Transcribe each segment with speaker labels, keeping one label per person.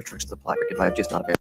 Speaker 1: restrictions apply. Goodbye, just not available.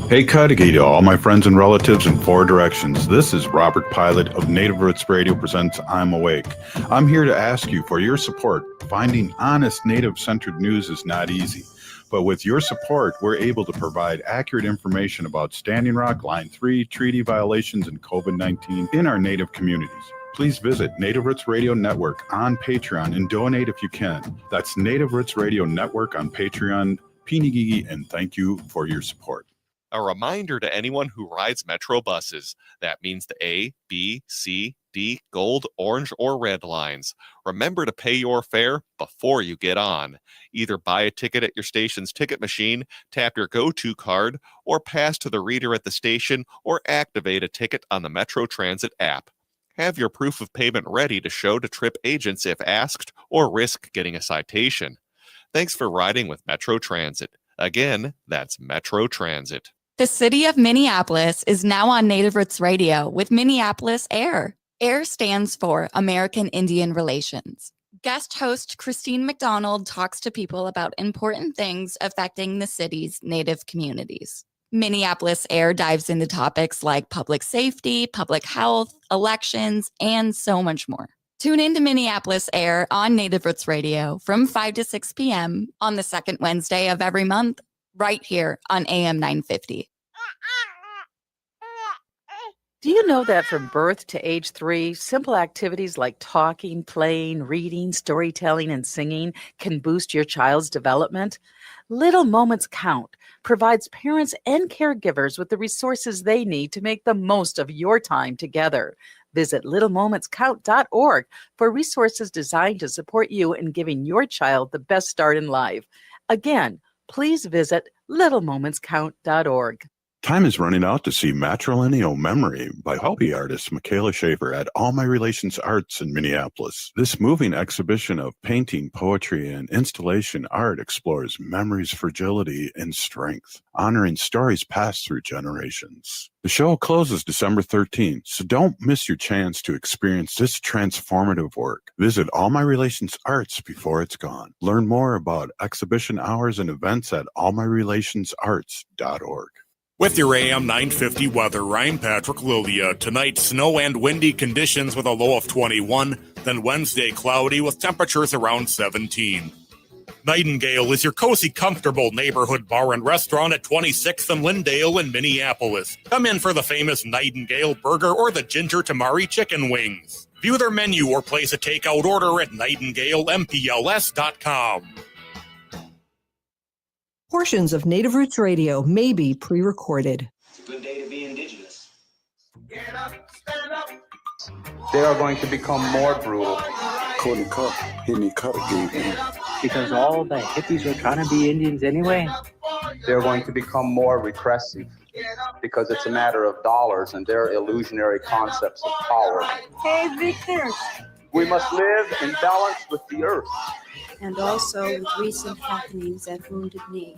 Speaker 2: Hey, Cudahy to all my friends and relatives in four directions. This is Robert Pilot of Native Roots Radio presents I'm Awake. I'm here to ask you for your support. Finding honest Native-centered news is not easy. But with your support, we're able to provide accurate information about Standing Rock, Line 3, treaty violations, and COVID-19 in our Native communities. Please visit Native Roots Radio Network on Patreon and donate if you can. That's Native Roots Radio Network on Patreon. Pinigigi, and thank you for your support.
Speaker 3: A reminder to anyone who rides Metro buses. That means the A, B, C, D, gold, orange, or red lines. Remember to pay your fare before you get on. Either buy a ticket at your station's ticket machine, tap your go-to card, or pass to the reader at the station, or activate a ticket on the Metro Transit app. Have your proof of payment ready to show to trip agents if asked, or risk getting a citation. Thanks for riding with Metro Transit. Again, that's Metro Transit.
Speaker 4: The city of Minneapolis is now on Native Roots Radio with Minneapolis AIR. AIR stands for American Indian Relations. Guest host Christine McDonald talks to people about important things affecting the city's Native communities. Minneapolis AIR dives into topics like public safety, public health, elections, and so much more. Tune in to Minneapolis AIR on Native Roots Radio from 5 to 6 p.m. on the second Wednesday of every month, right here on AM 950.
Speaker 5: Do you know that from birth to age 3, simple activities like talking, playing, reading, storytelling, and singing can boost your child's development? Little Moments Count provides parents and caregivers with the resources they need to make the most of your time together. Visit littlemomentscount.org for resources designed to support you in giving your child the best start in life. Again, please visit littlemomentscount.org.
Speaker 2: Time is running out to see Matrilineal Memory by hobby artist Michaela Schaefer at All My Relations Arts in Minneapolis. This moving exhibition of painting, poetry, and installation art explores memory's fragility and strength, honoring stories passed through generations. The show closes December 13th, so don't miss your chance to experience this transformative work. Visit All My Relations Arts before it's gone. Learn more about exhibition hours and events at allmyrelationsarts.org.
Speaker 6: With your AM 950 weather, I'm Patrick Lilia. Tonight, snow and windy conditions with a low of 21. Then Wednesday, cloudy with temperatures around 17. Nightingale is your cozy, comfortable neighborhood bar and restaurant at 26th and Lyndale in Minneapolis. Come in for the famous Nightingale burger or the ginger tamari chicken wings. View their menu or place a takeout order at nightingalempls.com.
Speaker 7: Portions of Native Roots Radio may be pre-recorded.
Speaker 8: It's a good day to be indigenous.
Speaker 9: Get up, stand up.
Speaker 10: They are going to become more brutal.
Speaker 11: Cody Cup, hit me cut again.
Speaker 12: Because all the hippies were trying to be Indians anyway.
Speaker 10: They're going to become more repressive because it's a matter of dollars and their illusionary concepts of power.
Speaker 13: Hey, Victor.
Speaker 10: We must live in balance with the earth.
Speaker 13: And also with recent happenings at Wounded Knee.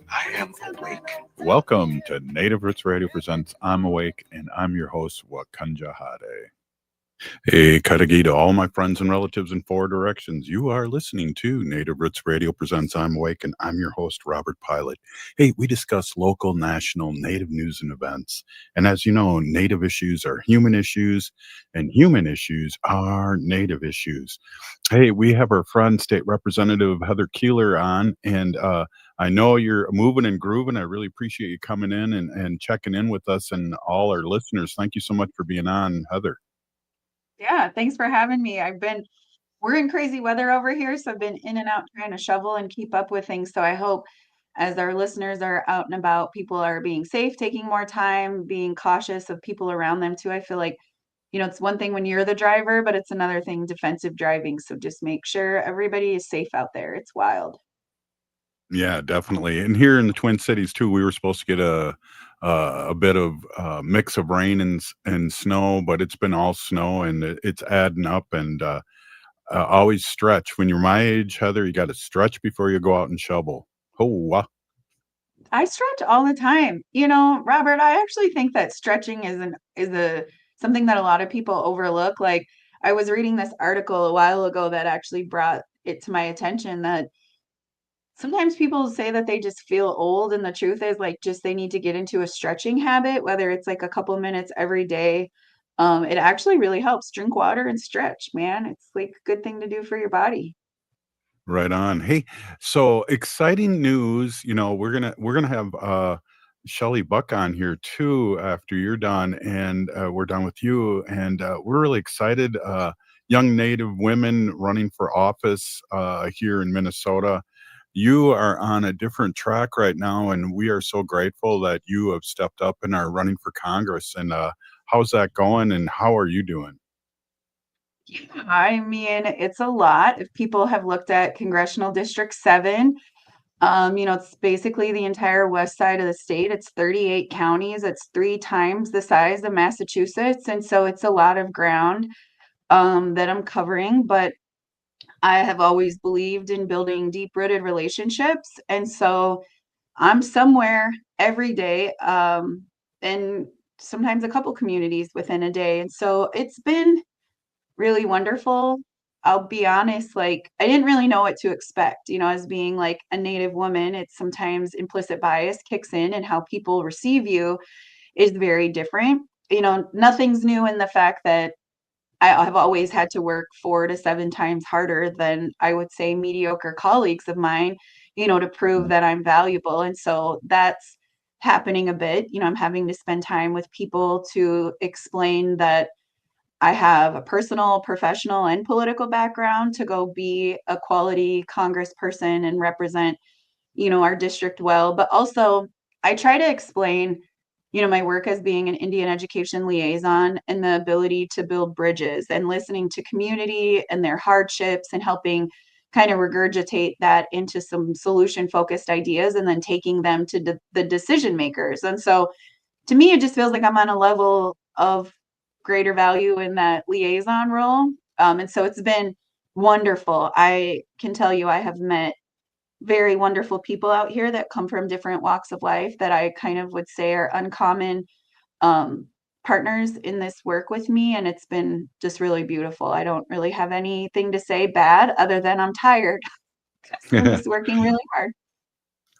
Speaker 11: I am awake.
Speaker 2: Welcome to Native Roots Radio presents I'm Awake, and I'm your host, Wakanja Hade. Hey, Cudahy to all my friends and relatives in four directions. You are listening to Native Roots Radio presents I'm Awake, and I'm your host, Robert Pilot. Hey, we discuss local, national, Native news and events. And as you know, Native issues are human issues, and human issues are Native issues. Hey, we have our friend, State Representative Heather Keeler on, and I know you're moving and grooving. I really appreciate you coming in and checking in with us and all our listeners. Thank you so much for being on, Heather.
Speaker 14: Yeah, thanks for having me. We're in crazy weather over here, so I've been in and out trying to shovel and keep up with things. So I hope as our listeners are out and about, people are being safe, taking more time, being cautious of people around them too. I feel like, it's one thing when you're the driver, but it's another thing defensive driving. So just make sure everybody is safe out there. It's wild.
Speaker 2: Yeah, definitely. And here in the Twin Cities too, we were supposed to get a bit of mix of rain and snow, but it's been all snow and it's adding up. And always stretch. When you're my age, Heather, you got to stretch before you go out and shovel. Oh,
Speaker 14: I stretch all the time. Robert, I actually think that stretching is something that a lot of people overlook. Like, I was reading this article a while ago that actually brought it to my attention that sometimes people say that they just feel old, and the truth is like just they need to get into a stretching habit, whether it's like a couple minutes every day. It actually really helps. Drink water and stretch, man. It's like a good thing to do for your body.
Speaker 2: Right on. Hey, so exciting news. We're gonna have Shelley Buck on here too after you're done, and we're done with you. And we're really excited. Young Native women running for office here in Minnesota. You are on a different track right now, and we are so grateful that you have stepped up and are running for Congress. And how's that going? And how are you doing?
Speaker 14: Yeah, I mean, it's a lot. If people have looked at Congressional District 7, it's basically the entire west side of the state. It's 38 counties. It's 3 times the size of Massachusetts. And so it's a lot of ground that I'm covering. But I have always believed in building deep-rooted relationships. And so I'm somewhere every day, and sometimes a couple communities within a day. And so it's been really wonderful. I'll be honest, like I didn't really know what to expect, as being like a Native woman, it's sometimes implicit bias kicks in and how people receive you is very different. Nothing's new in the fact that I've always had to work 4 to 7 times harder than I would say mediocre colleagues of mine, to prove that I'm valuable. And so that's happening a bit. I'm having to spend time with people to explain that I have a personal, professional, and political background to go be a quality congressperson and represent, our district well. But also, I try to explain, my work as being an Indian education liaison and the ability to build bridges and listening to community and their hardships and helping kind of regurgitate that into some solution focused ideas and then taking them to the decision makers. And so to me, it just feels like I'm on a level of greater value in that liaison role. And so it's been wonderful. I can tell you, I have met very wonderful people out here that come from different walks of life that I kind of would say are uncommon um, partners in this work with me. And it's been just really beautiful. I don't really have anything to say bad other than I'm tired. I'm just working really hard.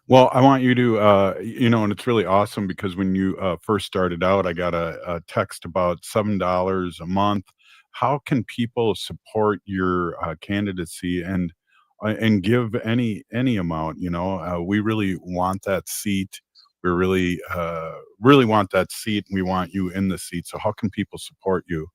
Speaker 2: Well, I want you to, and it's really awesome because when you first started out, I got a text about $7 a month. How can people support your candidacy and give any amount? We really want that seat. We really want that seat, and we want you in the seat. So, how can people support you?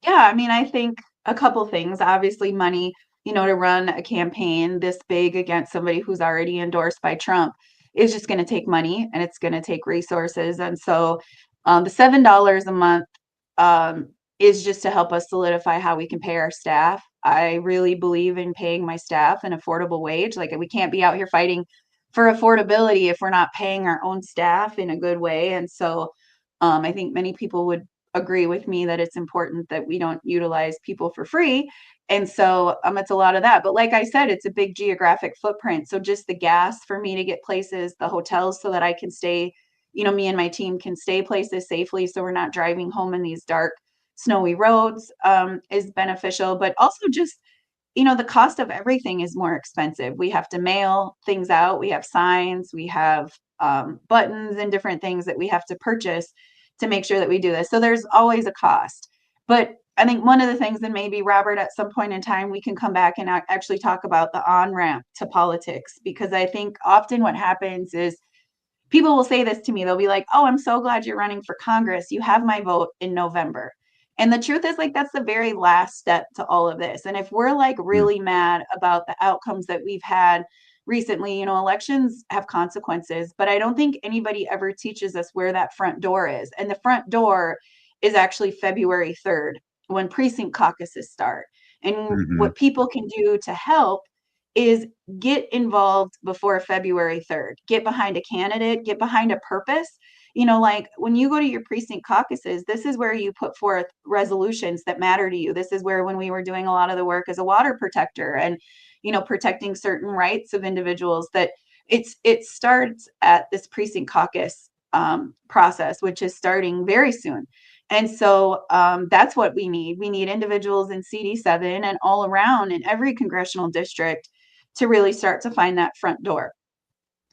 Speaker 14: Yeah, I mean, I think a couple things. Obviously, money, to run a campaign this big against somebody who's already endorsed by Trump is just going to take money and it's going to take resources. And so the $7 a month is just to help us solidify how we can pay our staff. I really believe in paying my staff an affordable wage. Like we can't be out here fighting for affordability if we're not paying our own staff in a good way. And so I think many people would agree with me that it's important that we don't utilize people for free. And so it's a lot of that. But like I said, it's a big geographic footprint. So just the gas for me to get places, the hotels so that I can stay, me and my team can stay places safely. So we're not driving home in these dark, snowy roads is beneficial. But also just, the cost of everything is more expensive. We have to mail things out. We have signs, we have buttons and different things that we have to purchase to make sure that we do this. So there's always a cost. But I think one of the things, and maybe Robert, at some point in time, we can come back and actually talk about the on-ramp to politics, because I think often what happens is people will say this to me. They'll be like, "Oh, I'm so glad you're running for Congress. You have my vote in November." And the truth is, like, that's the very last step to all of this. And if we're like
Speaker 2: Mm.
Speaker 14: really mad about the outcomes that we've had recently, elections have consequences, but I don't think anybody ever teaches us where that front door is. And the front door is actually February 3rd when precinct caucuses start. And
Speaker 2: Mhm.
Speaker 14: what people can do to help is get involved before February 3rd. Get behind a candidate, get behind a purpose. Like when you go to your precinct caucuses, this is where you put forth resolutions that matter to you. This is where, when we were doing a lot of the work as a water protector and, protecting certain rights of individuals, that it starts at this precinct caucus process, which is starting very soon. And so that's what we need. We need individuals in CD7 and all around in every congressional district to really start to find that front door.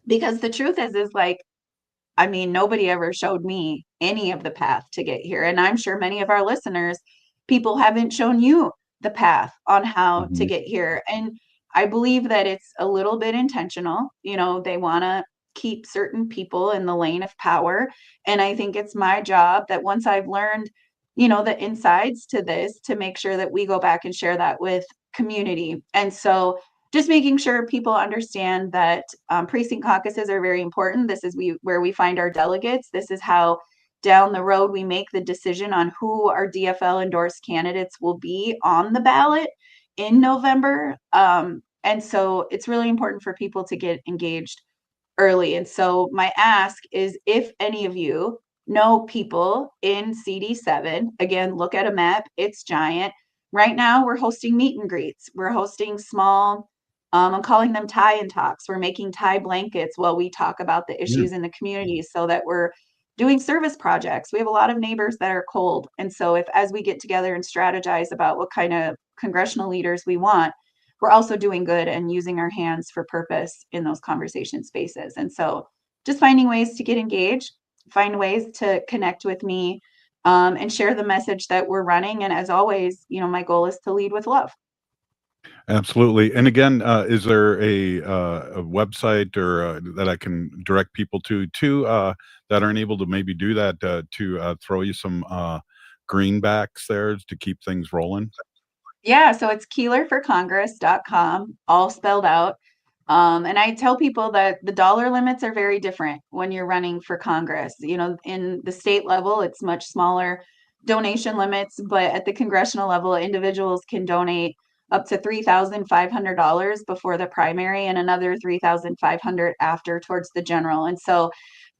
Speaker 14: Because the truth is like, I mean, nobody ever showed me any of the path to get here. And I'm sure many of our listeners, people haven't shown you the path on how to get here. And I believe that it's a little bit intentional. You know, they want to keep certain people in the lane of power. And I think it's my job that once I've learned, you know, the insides to this, to make sure that we go back and share that with community. And so just making sure people understand that precinct caucuses are very important. This is where we find our delegates. This is how down the road we make the decision on who our DFL endorsed candidates will be on the ballot in November. And so it's really important for people to get engaged early. And so my ask is, if any of you know people in CD7, again, look at a map, it's giant. Right now we're hosting meet and greets. We're hosting small, I'm calling them tie and talks. We're making tie blankets while we talk about the issues in the community, so that we're doing service projects. We have a lot of neighbors that are cold. And so as we get together and strategize about what kind of congressional leaders we want, we're also doing good and using our hands for purpose in those conversation spaces. And so just finding ways to get engaged, find ways to connect with me, and share the message that we're running. And as always, you know, my goal is to lead with love.
Speaker 2: Absolutely. And again, is there a website or that I can direct people to that aren't able to maybe do that to throw you some greenbacks there to keep things rolling?
Speaker 14: Yeah, so it's keelerforcongress.com, all spelled out. And I tell people that the dollar limits are very different when you're running for Congress. You know, in the state level, it's much smaller donation limits, but at the congressional level, individuals can donate up to $3,500 before the primary and another $3,500 after towards the general. And so,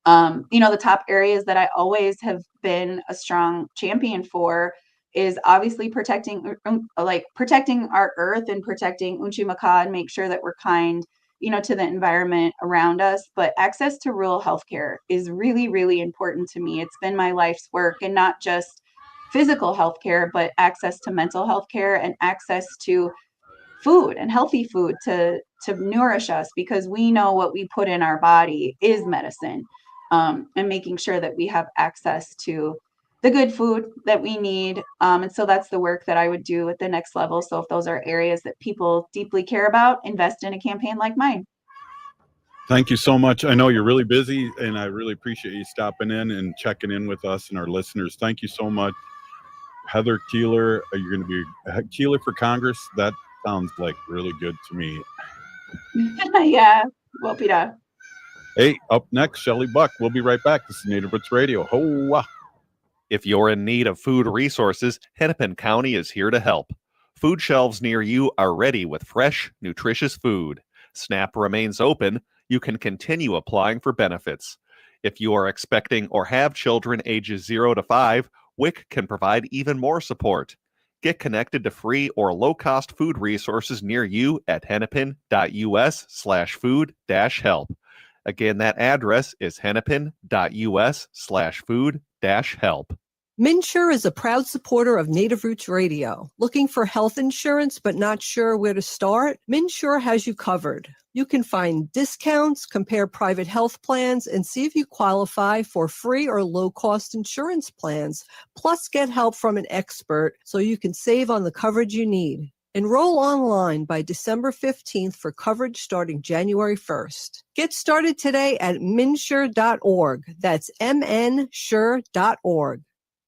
Speaker 14: you know, the top areas that I always have been a strong champion for is obviously protecting our earth and protecting Unchimaka and make sure that we're kind, you know, to the environment around us. But access to rural healthcare is really, really important to me. It's been my life's work, and not just physical healthcare, but access to mental health care and access to food and healthy food to nourish us, because we know what we put in our body is medicine, and making sure that we have access to the good food that we need. And so that's the work that I would do at the next level. So if those are areas that people deeply care about, invest in a campaign like mine.
Speaker 2: Thank you so much. I know you're really busy, and I really appreciate you stopping in and checking in with us and our listeners. Thank you so much. Heather Keeler, you're going to be Keeler for Congress. That sounds like really good to me.
Speaker 14: Yeah, well, Peter.
Speaker 2: Hey, up next, Shelley Buck. We'll be right back. This is Native Roots Radio. Ho-wah.
Speaker 3: If you're in need of food resources, Hennepin County is here to help. Food shelves near you are ready with fresh, nutritious food. SNAP remains open. You can continue applying for benefits. If you are expecting or have children ages 0 to 5, WIC can provide even more support. Get connected to free or low-cost food resources near you at hennepin.us/food-help. Again, that address is hennepin.us/food-help.
Speaker 7: MIWR is a proud supporter of Native Roots Radio. Looking for health insurance but not sure where to start? MIWR has you covered. You can find discounts, compare private health plans, and see if you qualify for free or low-cost insurance plans. Plus, get help from an expert so you can save on the coverage you need. Enroll online by December 15th for coverage starting January 1st. Get started today at MNsure.org. That's MNsure.org.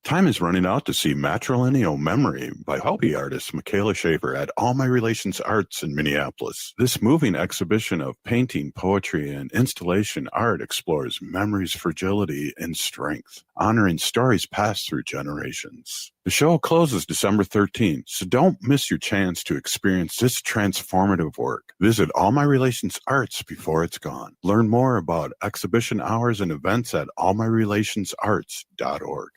Speaker 2: Time is running out to see Matrilineal Memory by hobby artist Michaela Schaefer at All My Relations Arts in Minneapolis. This moving exhibition of painting, poetry, and installation art explores memory's fragility and strength, honoring stories passed through generations. The show closes December 13th, so don't miss your chance to experience this transformative work. Visit All My Relations Arts before it's gone. Learn more about exhibition hours and events at allmyrelationsarts.org.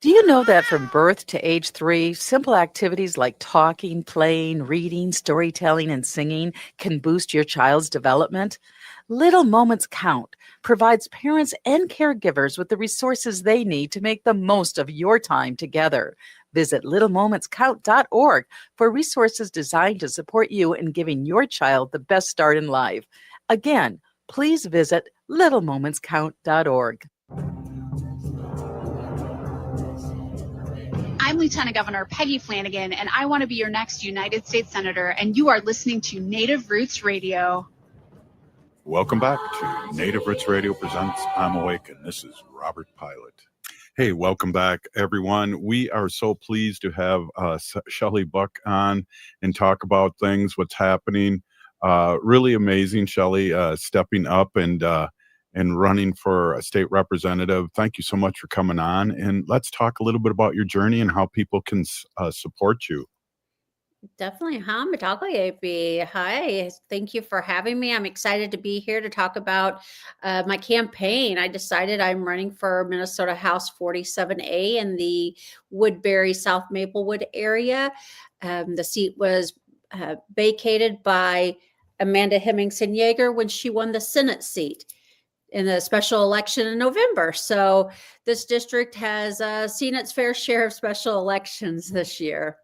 Speaker 5: Do you know that from birth to age 3, simple activities like talking, playing, reading, storytelling, and singing can boost your child's development? Little Moments Count provides parents and caregivers with the resources they need to make the most of your time together. Visit littlemomentscount.org for resources designed to support you in giving your child the best start in life. Again, please visit littlemomentscount.org.
Speaker 1: I'm Lieutenant Governor Peggy Flanagan, and I want to be your next United States Senator, and you are listening to Native Roots Radio.
Speaker 2: Welcome back to Native Roots Radio Presents I'm Awake, and this is Robert Pilot. Hey, welcome back, everyone. We are so pleased to have Shelley Buck on and talk about things, what's happening. Really amazing, Shelley, stepping up and running for a state representative. Thank you so much for coming on. And let's talk a little bit about your journey and how people can support you.
Speaker 15: Definitely. Hi. Thank you for having me. I'm excited to be here to talk about my campaign. I decided I'm running for Minnesota House 47A in the Woodbury, South Maplewood area. The seat was vacated by Amanda Hemmingson Yeager when she won the Senate seat in the special election in November. So this district has seen its fair share of special elections this year.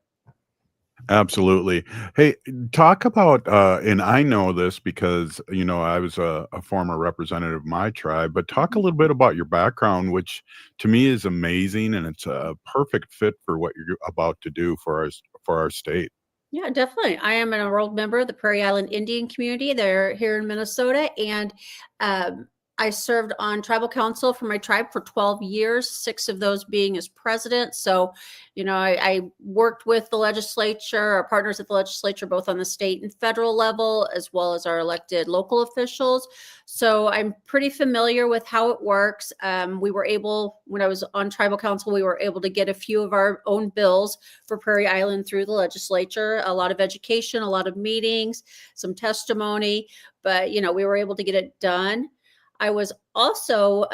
Speaker 2: Absolutely. Hey, talk about, and I know this because, I was a former representative of my tribe, but talk a little bit about your background, which to me is amazing, and it's a perfect fit for what you're about to do for our state.
Speaker 15: Yeah, definitely. I am an enrolled member of the Prairie Island Indian community. They're here in Minnesota, and I served on tribal council for my tribe for 12 years, 6 of those being as president. So, I worked with the legislature, our partners at the legislature, both on the state and federal level, as well as our elected local officials. So I'm pretty familiar with how it works. We were able, when I was on tribal council, we were able to get a few of our own bills for Prairie Island through the legislature, a lot of education, a lot of meetings, some testimony, but, we were able to get it done. I was also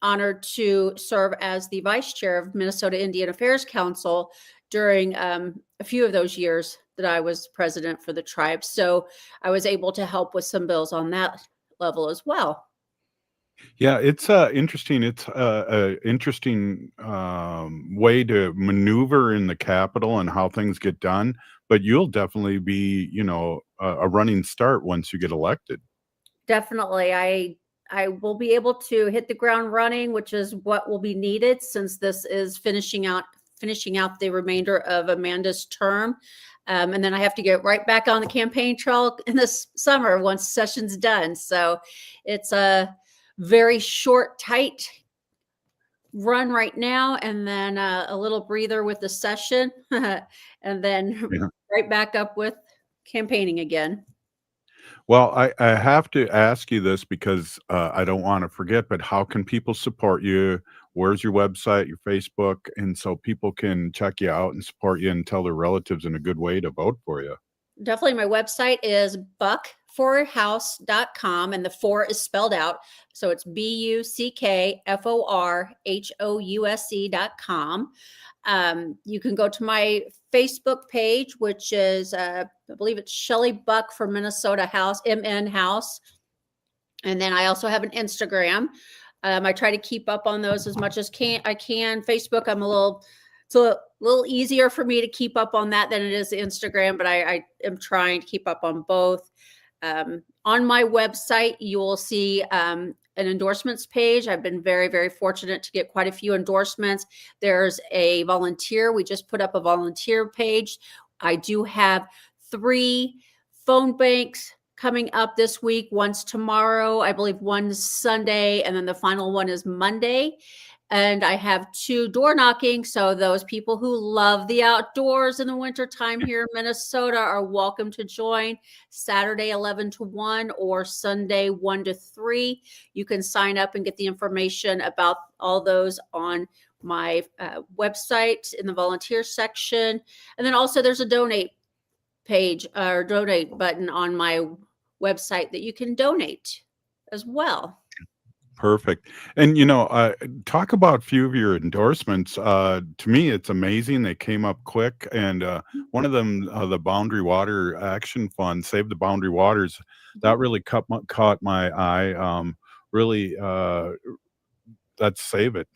Speaker 15: honored to serve as the vice chair of Minnesota Indian Affairs Council during a few of those years that I was president for the tribe. So I was able to help with some bills on that level as well.
Speaker 2: Yeah, it's interesting. It's a interesting way to maneuver in the Capitol and how things get done. But you'll definitely be, a running start once you get elected.
Speaker 15: Definitely. I will be able to hit the ground running, which is what will be needed since this is finishing out the remainder of Amanda's term. And then I have to get right back on the campaign trail in this summer once session's done. So it's a very short, tight run right now, and then a little breather with the session, and then right back up with campaigning again.
Speaker 2: Well, I have to ask you this because I don't want to forget, but how can people support you? Where's your website, your Facebook? And so people can check you out and support you and tell their relatives in a good way to vote for you.
Speaker 15: Definitely. My website is buckforhouse.com, and the 4 is spelled out. So it's buckforhouse.com. You can go to my Facebook page, which is, I believe it's Shelley Buck for Minnesota House, MN House. And then I also have an Instagram. I try to keep up on those as much as I can. Facebook, it's a little easier for me to keep up on that than it is Instagram, but I am trying to keep up on both. On my website, you will see an endorsements page. I've been very, very fortunate to get quite a few endorsements. There's a volunteer. We just put up a volunteer page. I do have 3 phone banks coming up this week. One's tomorrow, I believe one's Sunday, and then the final one is Monday. And I have 2 door knocking. So those people who love the outdoors in the wintertime here in Minnesota are welcome to join Saturday 11 to 1 or Sunday 1 to 3. You can sign up and get the information about all those on my website in the volunteer section. And then also there's a donate page or donate button on my website that you can donate as well.
Speaker 2: Perfect. And, talk about a few of your endorsements. To me, it's amazing. They came up quick. And one of them, the Boundary Water Action Fund, Save the Boundary Waters, that really caught my eye. Let's save it.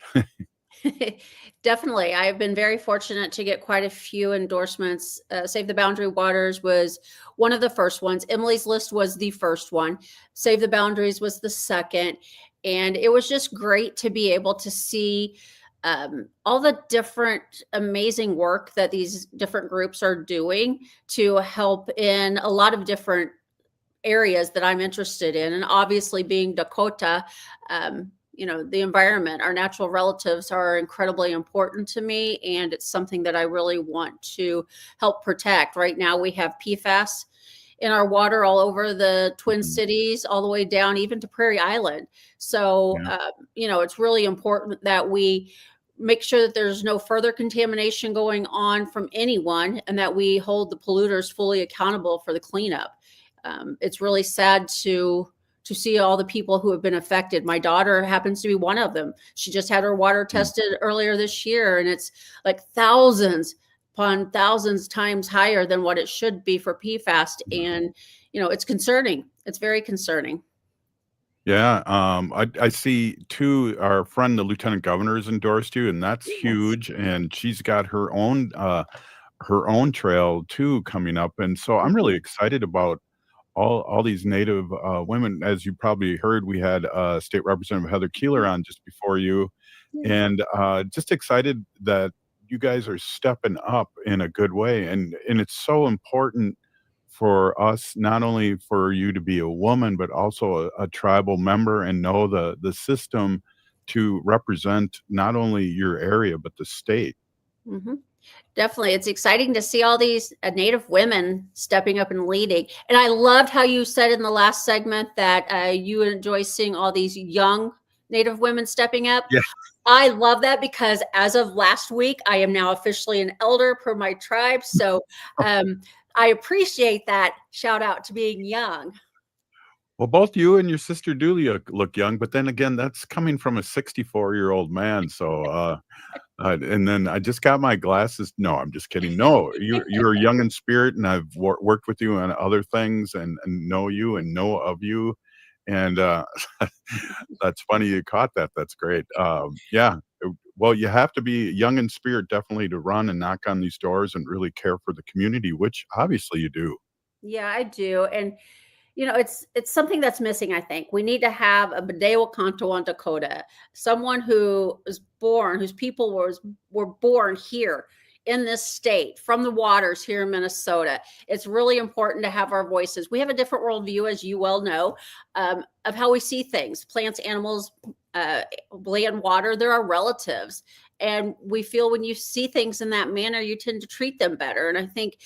Speaker 15: Definitely. I've been very fortunate to get quite a few endorsements. Save the Boundary Waters was one of the first ones. Emily's List was the first one. Save the Boundaries was the second. And it was just great to be able to see all the different amazing work that these different groups are doing to help in a lot of different areas that I'm interested in. And obviously, being Dakota, the environment, our natural relatives are incredibly important to me. And it's something that I really want to help protect. Right now, we have PFAS in our water all over the Twin Cities, all the way down even to Prairie Island. So, it's really important that we make sure that there's no further contamination going on from anyone, and that we hold the polluters fully accountable for the cleanup. It's really sad to see all the people who have been affected. My daughter happens to be one of them. She just had her water tested earlier this year, and it's like thousands upon thousands times higher than what it should be for PFAS. And, it's concerning. It's very concerning.
Speaker 2: Yeah, I see too. Our friend, the lieutenant governor, has endorsed you, and that's huge. And she's got her own trail too coming up, and so I'm really excited about all these Native women. As you probably heard, we had State Representative Heather Keeler on just before you, and just excited that you guys are stepping up in a good way, and it's so important for us, not only for you to be a woman, but also a tribal member and know the system to represent not only your area, but the state.
Speaker 15: Mm-hmm. Definitely. It's exciting to see all these Native women stepping up and leading. And I loved how you said in the last segment that you enjoy seeing all these young Native women stepping up.
Speaker 2: Yeah.
Speaker 15: I love that, because as of last week, I am now officially an elder per my tribe. So I appreciate that shout out to being young.
Speaker 2: Well, both you and your sister Dulia look young, but then again, that's coming from a 64-year-old man. So, and then I just got my glasses. No, I'm just kidding. No, you're young in spirit, and I've worked with you on other things, and know you and know of you. And that's funny you caught that. That's great. Yeah. Well, you have to be young in spirit, definitely, to run and knock on these doors and really care for the community, which obviously you do.
Speaker 15: Yeah, I do. And it's something that's missing. I think we need to have a Badewa Kanto on Dakota, someone who is born, whose people were born here in this state, from the waters here in Minnesota. It's really important to have our voices. We have a different worldview, as you well know, of how we see things. Plants, animals, land, water, they're our relatives. And we feel when you see things in that manner, you tend to treat them better. And I think,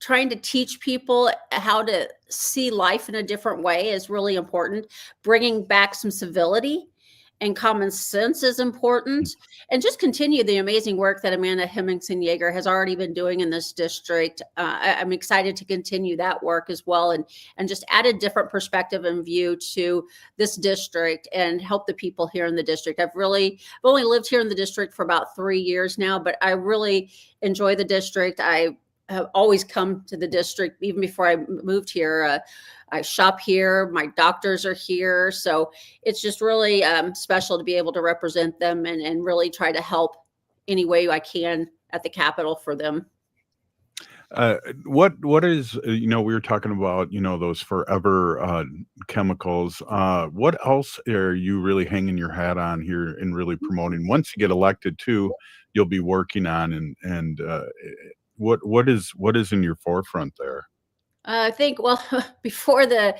Speaker 15: trying to teach people how to see life in a different way is really important. Bringing back some civility and common sense is important. And just continue the amazing work that Amanda Hemmingson-Yeager has already been doing in this district. I'm excited to continue that work as well, and just add a different perspective and view to this district and help the people here in the district. I've only lived here in the district for about 3 years now, but I really enjoy the district. I have always come to the district even before I moved here. I shop here. My doctors are here. So it's just really special to be able to represent them and really try to help any way I can at the Capitol for them.
Speaker 2: What is, we were talking about, those forever chemicals. What else are you really hanging your hat on here and really promoting? Once you get elected too, you'll be working on, and what is in your forefront there?
Speaker 15: I think, well, before the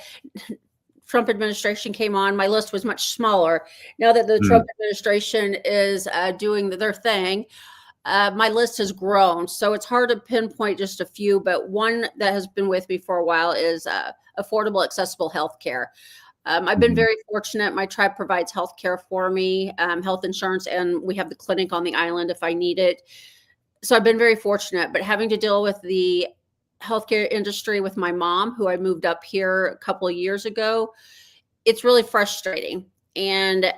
Speaker 15: Trump administration came on, my list was much smaller. Now that the Trump administration is doing their thing, my list has grown. So it's hard to pinpoint just a few, but one that has been with me for a while is affordable, accessible health care. I've been very fortunate. My tribe provides health care for me, health insurance, and we have the clinic on the island if I need it. So I've been very fortunate, but having to deal with the healthcare industry with my mom, who I moved up here a couple of years ago, it's really frustrating. And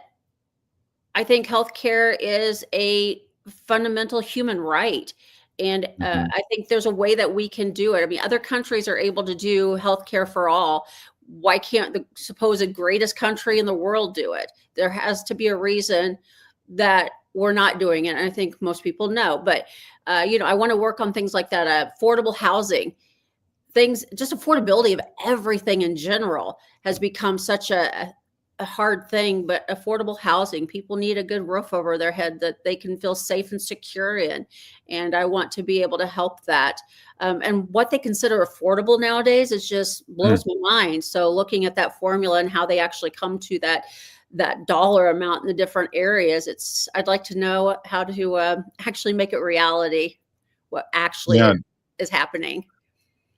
Speaker 15: I think healthcare is a fundamental human right. And I think there's a way that we can do it. I mean, other countries are able to do healthcare for all. Why can't the supposed greatest country in the world do it? There has to be a reason that we're not doing it. And I think most people know, but I want to work on things like that, affordable housing, things, just affordability of everything in general has become such a hard thing, but affordable housing, people need a good roof over their head that they can feel safe and secure in. And I want to be able to help that. And what they consider affordable nowadays is just blows my mind. So looking at that formula and how they actually come to that dollar amount in the different areas, I'd like to know how to actually make it reality, what actually is happening.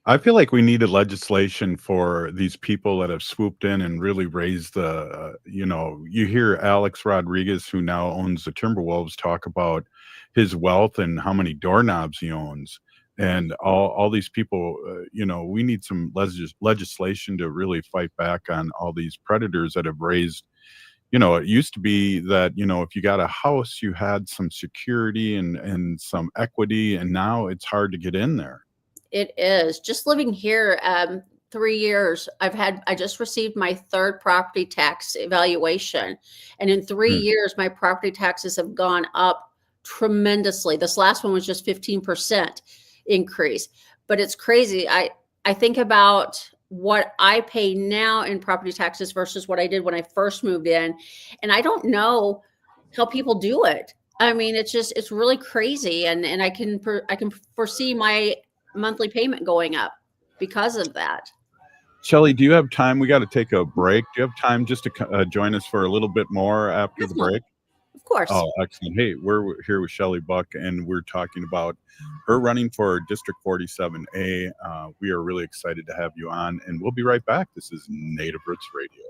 Speaker 2: I feel like we needed legislation for these people that have swooped in and really raised the, you hear Alex Rodriguez, who now owns the Timberwolves, talk about his wealth and how many doorknobs he owns. And all these people, we need some legislation to really fight back on all these predators that have raised. It used to be that, if you got a house, you had some security and some equity, and now it's hard to get in there.
Speaker 15: It is. Just living here 3 years, I just received my third property tax evaluation. And in 3 years, my property taxes have gone up tremendously. This last one was just 15% increase. But it's crazy. I think about what I pay now in property taxes versus what I did when I first moved in. And I don't know how people do it. I mean, it's really crazy. And I can foresee my monthly payment going up because of that.
Speaker 2: Shelley, do you have time? We got to take a break. Do you have time just to join us for a little bit more after the break?
Speaker 15: Of course.
Speaker 2: Oh, excellent. Hey, we're here with Shelley Buck, and we're talking about her running for District 47A. We are really excited to have you on, and we'll be right back. This is Native Roots Radio.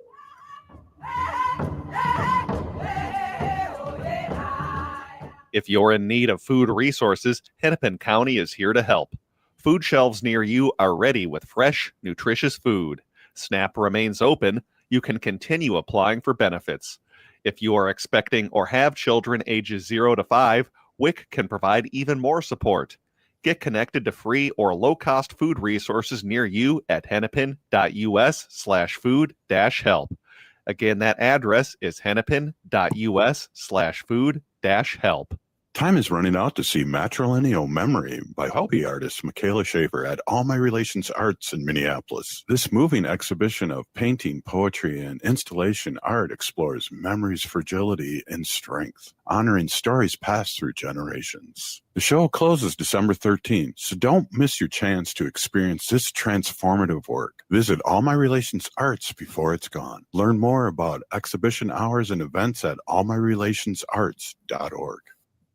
Speaker 3: If you're in need of food resources, Hennepin County is here to help. Food shelves near you are ready with fresh, nutritious food. SNAP remains open. You can continue applying for benefits. If you are expecting or have children ages 0 to 5, WIC can provide even more support. Get connected to free or low-cost food resources near you at hennepin.us/food-help. Again, that address is hennepin.us/food-help.
Speaker 2: Time is running out to see Matrilineal Memory by hobby artist Michaela Schaefer at All My Relations Arts in Minneapolis. This moving exhibition of painting, poetry, and installation art explores memory's fragility and strength, honoring stories passed through generations. The show closes December 13th, so don't miss your chance to experience this transformative work. Visit All My Relations Arts before it's gone. Learn more about exhibition hours and events at allmyrelationsarts.org.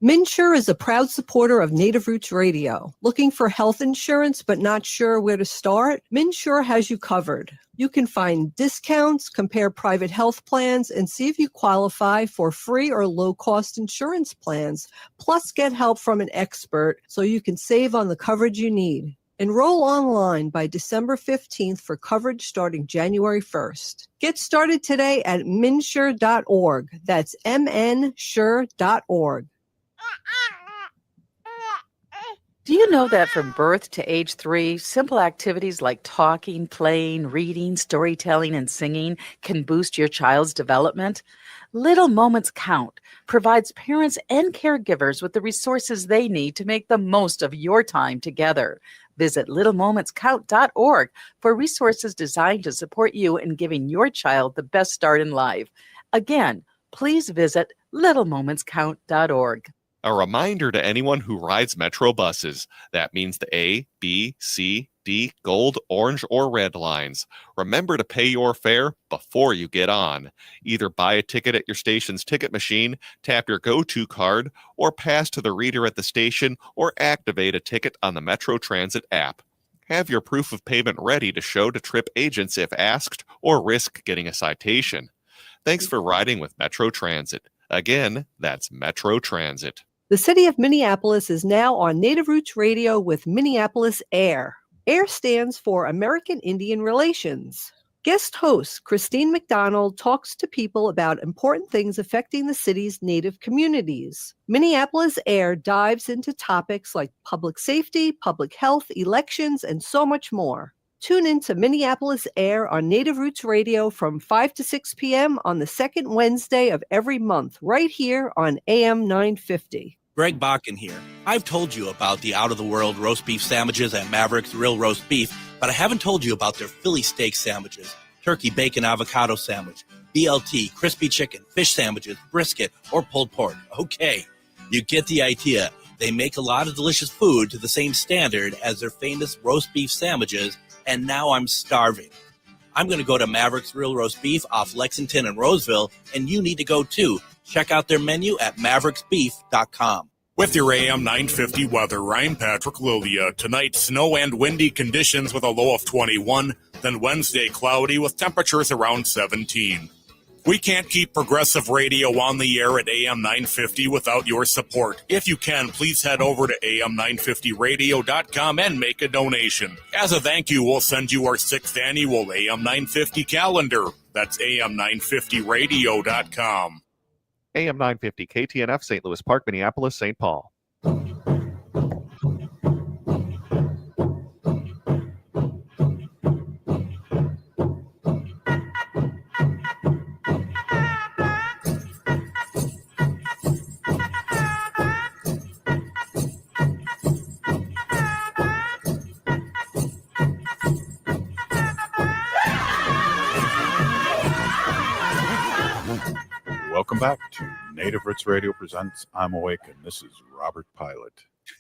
Speaker 7: MIWR is a proud supporter of Native Roots Radio. Looking for health insurance but not sure where to start? MIWR has you covered. You can find discounts, compare private health plans, and see if you qualify for free or low-cost insurance plans. Plus, get help from an expert so you can save on the coverage you need. Enroll online by December 15th for coverage starting January 1st. Get started today at minsure.org. That's mnsure.org.
Speaker 5: Do you know that from birth to age 3, simple activities like talking, playing, reading, storytelling, and singing can boost your child's development? Little Moments Count provides parents and caregivers with the resources they need to make the most of your time together. Visit littlemomentscount.org for resources designed to support you in giving your child the best start in life. Again, please visit littlemomentscount.org.
Speaker 3: A reminder to anyone who rides Metro buses. That means the A, B, C, D, gold, orange, or red lines. Remember to pay your fare before you get on. Either buy a ticket at your station's ticket machine, tap your go-to card, or pass to the reader at the station, or activate a ticket on the Metro Transit app. Have your proof of payment ready to show to trip agents if asked, or risk getting a citation. Thanks for riding with Metro Transit. Again, that's Metro Transit.
Speaker 7: The city of Minneapolis is now on Native Roots Radio with Minneapolis AIR. AIR stands for American Indian Relations. Guest host Christine McDonald talks to people about important things affecting the city's Native communities. Minneapolis AIR dives into topics like public safety, public health, elections, and so much more. Tune in to Minneapolis Air on Native Roots Radio from 5 to 6 p.m. on the second Wednesday of every month, right here on AM 950.
Speaker 16: Greg Bakken here. I've told you about the out-of-the-world roast beef sandwiches at Maverick's Real Roast Beef, but I haven't told you about their Philly steak sandwiches, turkey bacon avocado sandwich, BLT, crispy chicken, fish sandwiches, brisket, or pulled pork. Okay, you get the idea. They make a lot of delicious food to the same standard as their famous roast beef sandwiches, and now I'm starving. I'm going to go to Maverick's Real Roast Beef off Lexington and Roseville, and you need to go too. Check out their menu at mavericksbeef.com.
Speaker 6: With your AM 950 weather, I'm Patrick Lilia. Tonight, snow and windy conditions with a low of 21. Then Wednesday, cloudy with temperatures around 17. We can't keep progressive radio on the air at AM 950 without your support. If you can, please head over to am950radio.com and make a donation. As a thank you, we'll send you our 6th annual AM 950 calendar. That's am950radio.com.
Speaker 3: AM 950 KTNF, St. Louis Park, Minneapolis, St. Paul.
Speaker 2: Welcome back to Native Roots Radio presents I'm Awake, and this is Robert Pilot.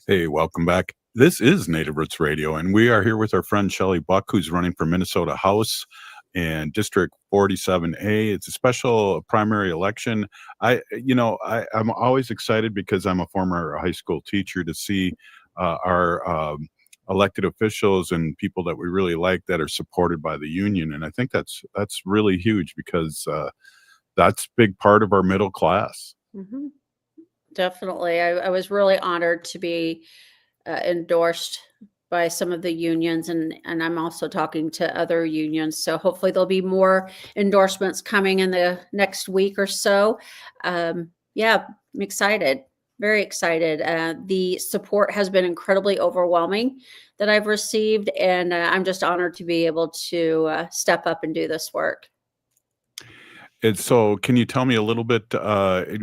Speaker 2: Hey, welcome back. This is Native Roots Radio, and we are here with our friend Shelley Buck, who's running for Minnesota House and District 47A. It's a special primary election. I'm always excited because I'm a former high school teacher to see our elected officials and people that we really like that are supported by the union, and I think that's really huge because that's a big part of our middle class.
Speaker 15: Mm-hmm. Definitely. I was really honored to be endorsed by some of the unions, and I'm also talking to other unions. So hopefully there'll be more endorsements coming in the next week or so. I'm excited, very excited. The support has been incredibly overwhelming that I've received, and I'm just honored to be able to step up and do this work.
Speaker 2: And so, can you tell me a little bit?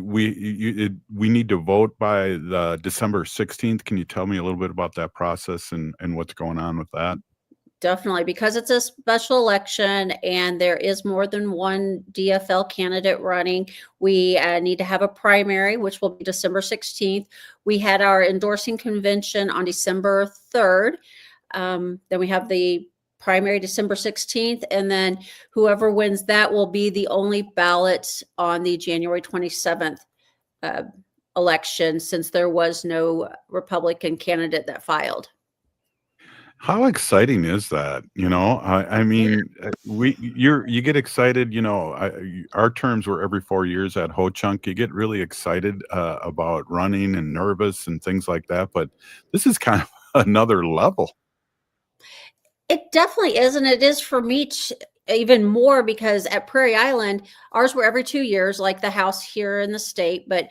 Speaker 2: We need to vote by the December 16th. Can you tell me a little bit about that process and what's going on with that?
Speaker 15: Definitely, because it's a special election and there is more than one DFL candidate running. We need to have a primary, which will be December 16th. We had our endorsing convention on December 3rd. Then we have the primary December 16th, and then whoever wins that will be the only ballot on the January 27th election, since there was no Republican candidate that filed.
Speaker 2: How exciting is that? I mean, you get excited. Our terms were every 4 years at Ho Chunk. You get really excited about running and nervous and things like that. But this is kind of another level.
Speaker 15: It definitely is, and it is for me even more because at Prairie Island, ours were every 2 years, like the House here in the state, but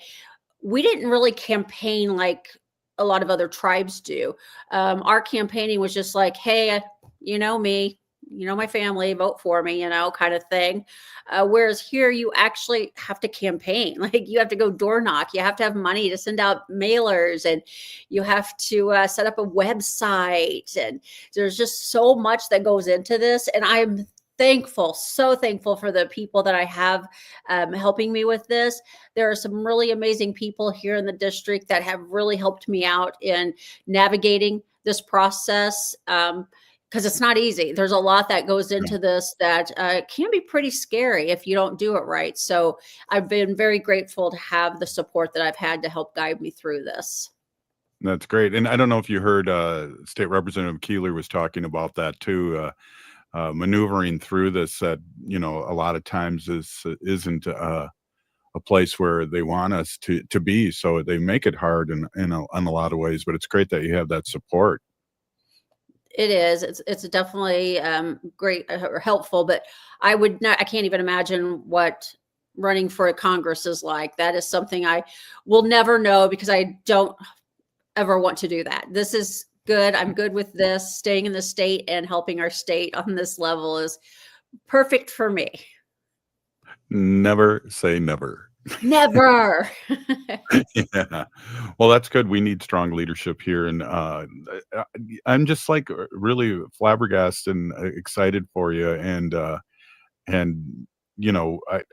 Speaker 15: we didn't really campaign like a lot of other tribes do. Our campaigning was just like, hey, you know me, you know my family, vote for me, kind of thing. Whereas here you actually have to campaign. Like you have to go door knock. You have to have money to send out mailers, and you have to set up a website. And there's just so much that goes into this. And I'm thankful, so thankful for the people that I have helping me with this. There are some really amazing people here in the district that have really helped me out in navigating this process. Because it's not easy. There's a lot that goes into this that can be pretty scary if you don't do it right. So I've been very grateful to have the support that I've had to help guide me through this.
Speaker 2: That's great. And I don't know if you heard State Representative Keeler was talking about that too, maneuvering through this, that, a lot of times isn't a place where they want us to be. So they make it hard in a lot of ways, but it's great that you have that support.
Speaker 15: It is. It's definitely great or helpful, but I can't even imagine what running for a Congress is like. That is something I will never know because I don't ever want to do that. This is good. I'm good with this. Staying in the state and helping our state on this level is perfect for me.
Speaker 2: Never say never.
Speaker 15: Never.
Speaker 2: Yeah. Well, that's good. We need strong leadership here. And I'm just like really flabbergasted and excited for you. And I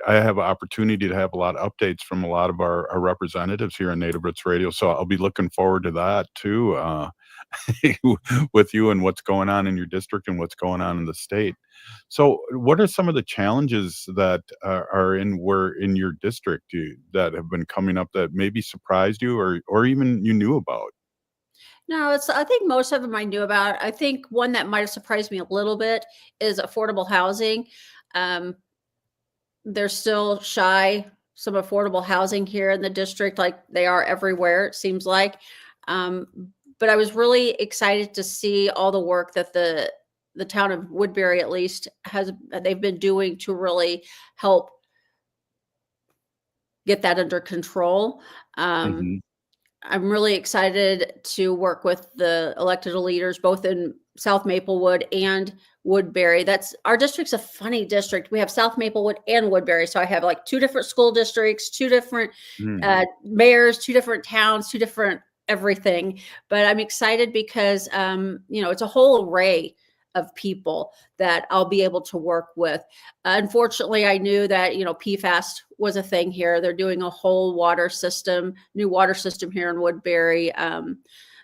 Speaker 2: have an opportunity to have a lot of updates from a lot of our representatives here on Native Roots Radio. So I'll be looking forward to that too, with you and what's going on in your district and what's going on in the state. So what are some of the challenges that are in your district that have been coming up that maybe surprised you or even you knew about?
Speaker 15: No, I think most of them I knew about. I think one that might have surprised me a little bit is affordable housing. They're still shy some affordable housing here in the district, like they are everywhere, it seems like. But I was really excited to see all the work that the town of Woodbury, at least, they've been doing to really help get that under control. I'm really excited to work with the elected leaders, both in South Maplewood and Woodbury. Our district's a funny district. We have South Maplewood and Woodbury. So I have like 2 different school districts, 2 different mayors, 2 different towns, 2 different everything. But I'm excited because, it's a whole array of people that I'll be able to work with. Unfortunately, I knew that, PFAS was a thing here. They're doing a whole new water system here in Woodbury.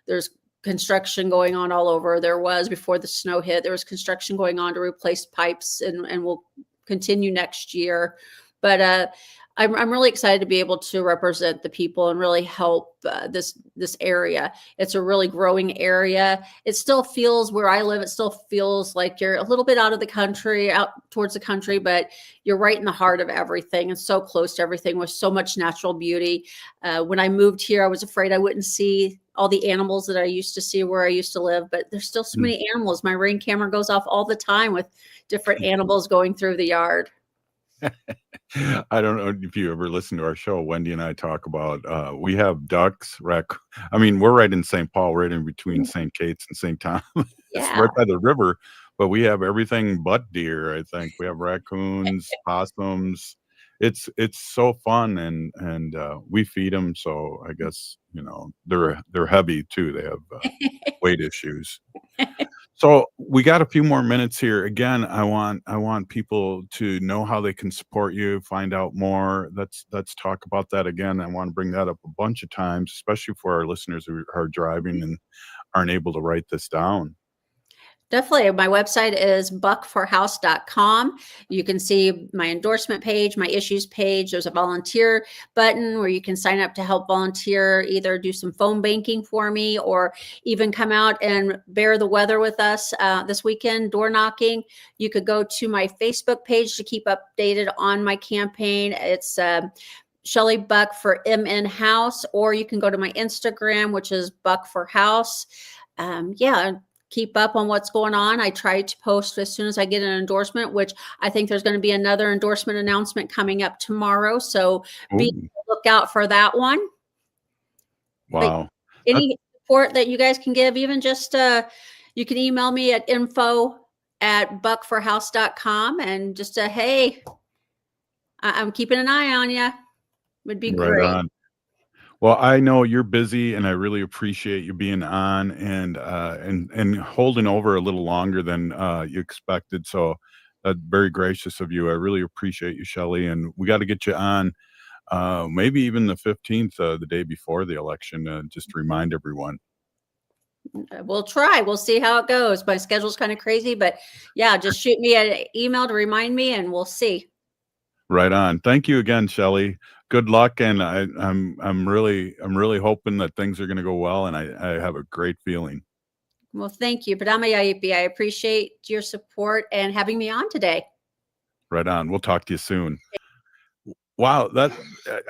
Speaker 15: There's construction going on all over. There was, before the snow hit, there was construction going on to replace pipes and will continue next year. But I'm really excited to be able to represent the people and really help this area. It's a really growing area. It still feels, where I live, it still feels like you're a little bit out of the country, out towards the country, but you're right in the heart of everything and so close to everything with so much natural beauty. When I moved here, I was afraid I wouldn't see all the animals that I used to see where I used to live, but there's still so many animals. My Ring camera goes off all the time with different animals going through the yard.
Speaker 2: I don't know if you ever listen to our show. Wendy and I talk about we have ducks, we're right in St. Paul, right in between St. Kate's and St. Thomas. It's right by the river, but we have everything but deer. I think we have raccoons, possums. It's so fun, and we feed them. So I guess they're heavy too. They have weight issues. So we got a few more minutes here. Again, I want people to know how they can support you, find out more. Let's talk about that again. I want to bring that up a bunch of times, especially for our listeners who are driving and aren't able to write this down.
Speaker 15: Definitely. My website is buckforhouse.com. You can see my endorsement page, my issues page. There's a volunteer button where you can sign up to help volunteer, either do some phone banking for me or even come out and bear the weather with us this weekend, door knocking. You could go to my Facebook page to keep updated on my campaign. It's Shelley Buck for MN House, or you can go to my Instagram, which is Buck for House. Keep up on what's going on. I try to post as soon as I get an endorsement, which I think there's going to be another endorsement announcement coming up tomorrow. So be on the lookout for that one.
Speaker 2: Wow.
Speaker 15: But any support that you guys can give, even just you can email me at info@buckforhouse.com and just hey, I'm keeping an eye on you. Would be
Speaker 2: right
Speaker 15: great.
Speaker 2: On. Well, I know you're busy, and I really appreciate you being on and holding over a little longer than you expected. So that's very gracious of you. I really appreciate you, Shelley. And we got to get you on maybe even the 15th, the day before the election, just to remind everyone.
Speaker 15: We'll try. We'll see how it goes. My schedule's kind of crazy, but yeah, just shoot me an email to remind me, and we'll see.
Speaker 2: Right on. Thank you again, Shelley. Good luck, and I'm really hoping that things are going to go well, and I have a great feeling.
Speaker 15: Well, thank you, MIWR. I appreciate your support and having me on today.
Speaker 2: Right on. We'll talk to you soon. Wow,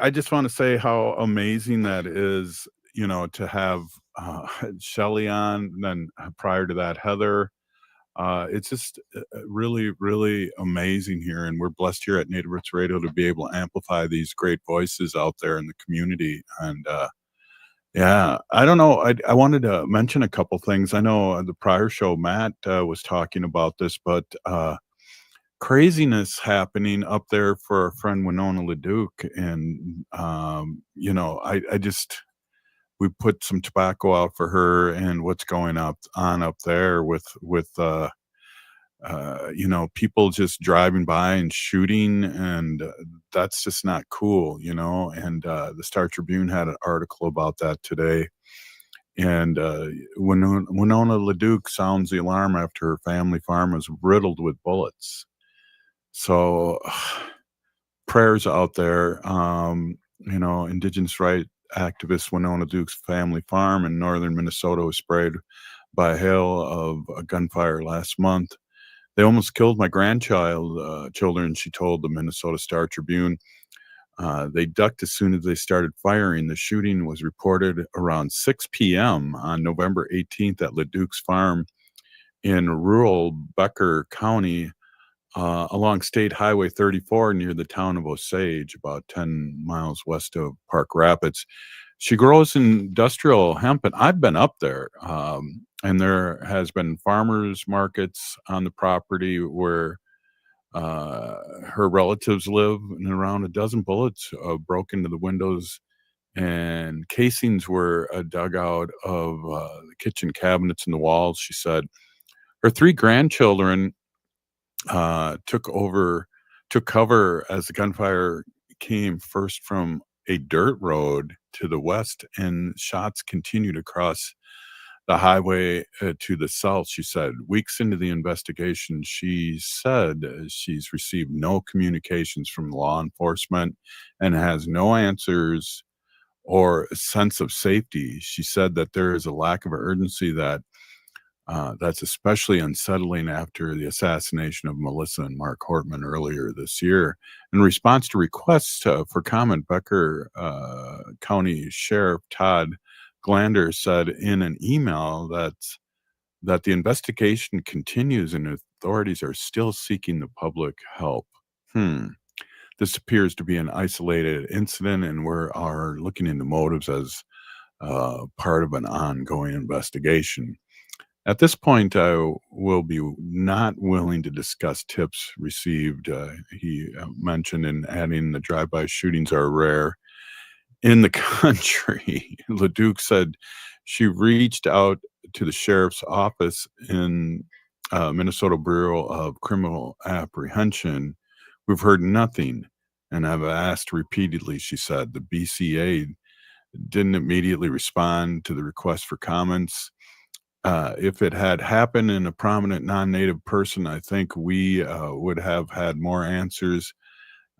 Speaker 2: I just want to say how amazing that is. To have Shelley on, and then prior to that, Heather. It's just really, really amazing here. And we're blessed here at Native Roots Radio to be able to amplify these great voices out there in the community. And Yeah, I don't know. I wanted to mention a couple things. I know the prior show, Matt was talking about this, but craziness happening up there for our friend Winona LaDuke. And, I just, we put some tobacco out for her and what's going on up there with people just driving by and shooting, and that's just not cool, and the Star Tribune had an article about that today. And when Winona LaDuke sounds the alarm after her family farm was riddled with bullets. So prayers out there. Indigenous right activist Winona Duke's family farm in northern Minnesota was sprayed by a hail of a gunfire last month. They almost killed my children, she told the Minnesota Star Tribune. They ducked as soon as they started firing. The shooting was reported around 6 p.m. on November 18th at LaDuke's farm in rural Becker County, along State Highway 34 near the town of Osage, about 10 miles west of Park Rapids. She grows industrial hemp, and I've been up there, and there has been farmers markets on the property where her relatives live, and around a dozen bullets broke into the windows, and casings were dug out of the kitchen cabinets and the walls. She said her 3 grandchildren took cover as the gunfire came first from a dirt road to the west, and shots continued across the highway to the south. She said weeks into the investigation, she said she's received no communications from law enforcement and has no answers or a sense of safety. She said that there is a lack of urgency that's especially unsettling after the assassination of Melissa and Mark Hortman earlier this year. In response to requests for comment, Becker County Sheriff Todd Glander said in an email that the investigation continues and authorities are still seeking the public help. This appears to be an isolated incident, and we are looking into motives as part of an ongoing investigation. At this point, I will be not willing to discuss tips received, he mentioned, in adding the drive-by shootings are rare in the country. LaDuke said she reached out to the sheriff's office in Minnesota Bureau of Criminal Apprehension. We've heard nothing, and I've asked repeatedly, she said. The BCA didn't immediately respond to the request for comments. If it had happened in a prominent non-native person, I think we would have had more answers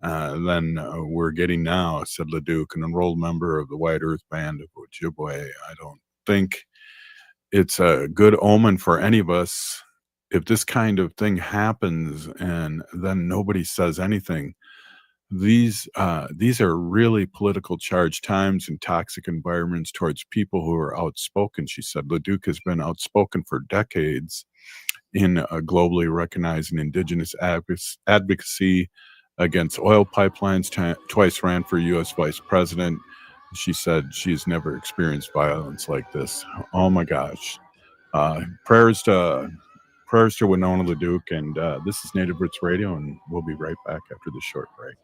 Speaker 2: than we're getting now, said LaDuke, an enrolled member of the White Earth Band of Ojibwe. I don't think it's a good omen for any of us if this kind of thing happens and then nobody says anything. These are really political charged times and toxic environments towards people who are outspoken, she said. LaDuke has been outspoken for decades in globally recognizing indigenous advocacy against oil pipelines, twice ran for U.S. vice president. She said she's never experienced violence like this. Oh my gosh. Prayers to Winona LaDuke, and this is Native Roots Radio, and we'll be right back after this short break.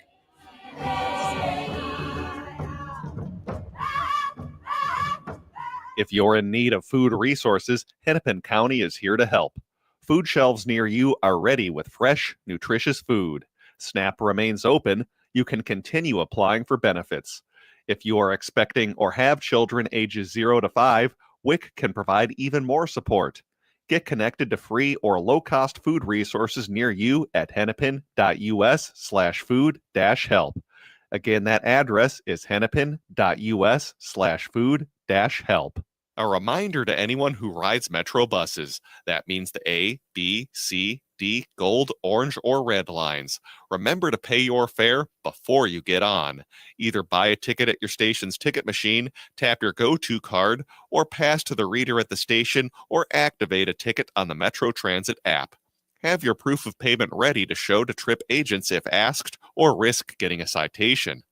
Speaker 3: If you're in need of food resources, Hennepin County is here to help. Food shelves near you are ready with fresh, nutritious food. SNAP remains open. You can continue applying for benefits. If you are expecting or have children ages 0 to 5, WIC can provide even more support. Get connected to free or low-cost food resources near you at hennepin.us/food-help. Again, that address is hennepin.us/food-help. A reminder to anyone who rides Metro buses. That means the A, B, C, D, gold, orange, or red lines. Remember to pay your fare before you get on. Either buy a ticket at your station's ticket machine, tap your go-to card, or pass to the reader at the station, or activate a ticket on the Metro Transit app. Have your proof of payment ready to show to trip agents if asked, or risk getting a citation.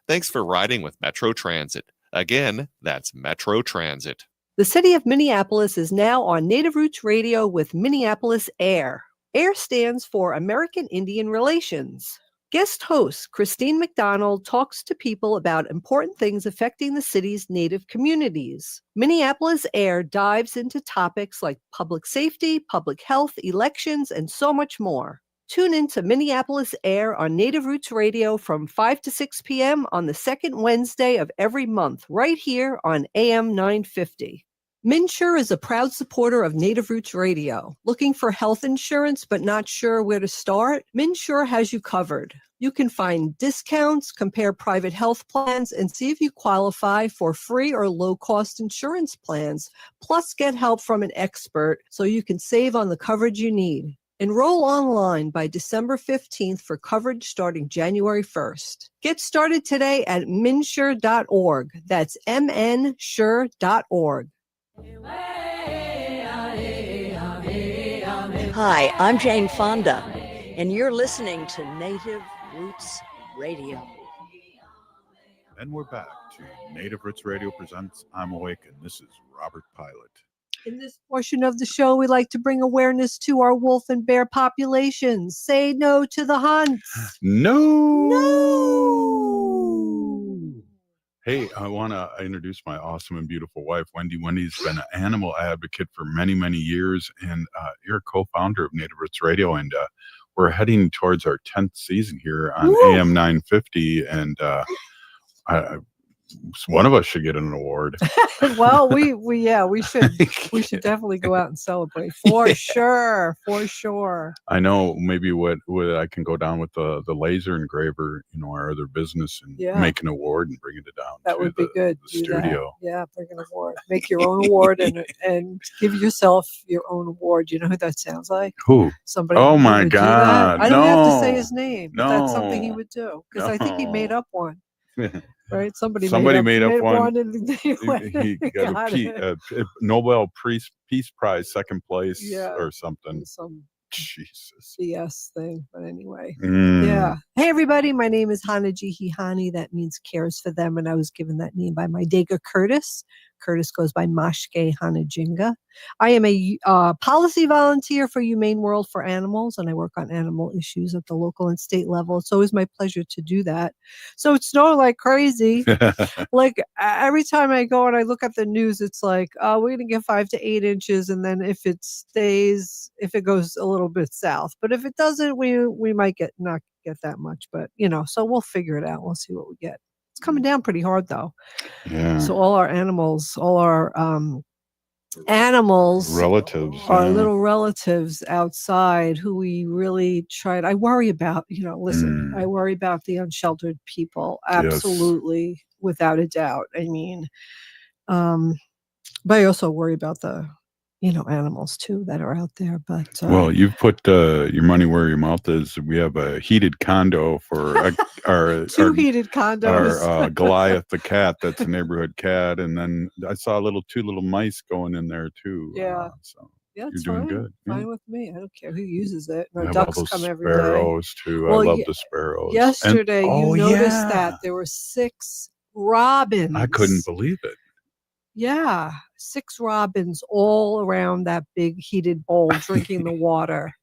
Speaker 3: Thanks for riding with Metro Transit. Again, that's Metro Transit.
Speaker 7: The city of Minneapolis is now on Native Roots Radio with Minneapolis Air. AIR stands for American Indian Relations. Guest host Christine McDonald talks to people about important things affecting the city's Native communities. Minneapolis Air dives into topics like public safety, public health, elections, and so much more. Tune in to Minneapolis Air on Native Roots Radio from 5 to 6 p.m. on the second Wednesday of every month, right here on AM 950. MIWR is a proud supporter of Native Roots Radio. Looking for health insurance but not sure where to start? MIWR has you covered. You can find discounts, compare private health plans, and see if you qualify for free or low-cost insurance plans, plus get help from an expert so you can save on the coverage you need. Enroll online by December 15th for coverage starting January 1st. Get started today at minsure.org. That's mnsure.org.
Speaker 17: Hi, I'm Jane Fonda, and you're listening to Native Roots Radio.
Speaker 2: And we're back to Native Roots Radio presents I'm Awake, and this is Robert Pilot.
Speaker 7: In this portion of the show, we like to bring awareness to our wolf and bear populations. Say no to the hunts.
Speaker 2: No! Hey, I want to introduce my awesome and beautiful wife, Wendy. Wendy's been an animal advocate for many, many years, and you're a co-founder of Native Roots Radio, and we're heading towards our 10th season here on AM 950, and one of us should get an award.
Speaker 7: Well, we should definitely go out and celebrate for sure.
Speaker 2: I know maybe what I can go down with the laser engraver, our other business, and make an award and bring it down.
Speaker 7: That would be good.
Speaker 2: The studio.
Speaker 7: That. Yeah, bring an award. Make your own award and give yourself your own award. You know who that sounds like?
Speaker 2: Who?
Speaker 7: Somebody.
Speaker 2: Oh my God!
Speaker 7: I don't have to say his name.
Speaker 2: No,
Speaker 7: but that's something he would do because I think he made up one. Right? Somebody made up one. And
Speaker 2: he got a Nobel Peace Prize, second place, or something.
Speaker 7: Some
Speaker 2: Jesus
Speaker 7: BS thing. But anyway, yeah. Hey, everybody. My name is Hana Jihihani. That means cares for them. And I was given that name by my Dega Curtis. Curtis goes by Mashke Hanajinga. I am a policy volunteer for Humane World for Animals, and I work on animal issues at the local and state level. It's always my pleasure to do that. So it's snowing like crazy. Like every time I go and I look at the news, it's like, we're going to get 5 to 8 inches. And then if it goes a little bit south, but if it doesn't, we might not get that much, but so we'll figure it out. We'll see what we get. It's coming down pretty hard though.
Speaker 2: Yeah.
Speaker 7: So all our
Speaker 2: relatives,
Speaker 7: our little relatives outside who we really tried. I worry about, I worry about the unsheltered people. Absolutely. Yes. Without a doubt. I mean, but I also worry about the, animals too that are out there. But
Speaker 2: well, you've put your money where your mouth is. We have a heated condo for our
Speaker 7: heated condos.
Speaker 2: Our Goliath the cat. That's a neighborhood cat, and then I saw two little mice going in there too.
Speaker 7: Yeah.
Speaker 2: So
Speaker 7: yeah,
Speaker 2: you're doing good.
Speaker 7: Fine with me. I don't care who uses it.
Speaker 2: I
Speaker 7: ducks
Speaker 2: love
Speaker 7: come
Speaker 2: those
Speaker 7: every day.
Speaker 2: Sparrows too.
Speaker 7: Well,
Speaker 2: I love the sparrows.
Speaker 7: Yesterday, you noticed that there were 6 robins.
Speaker 2: I couldn't believe it.
Speaker 7: Yeah, 6 robins all around that big heated bowl drinking the water.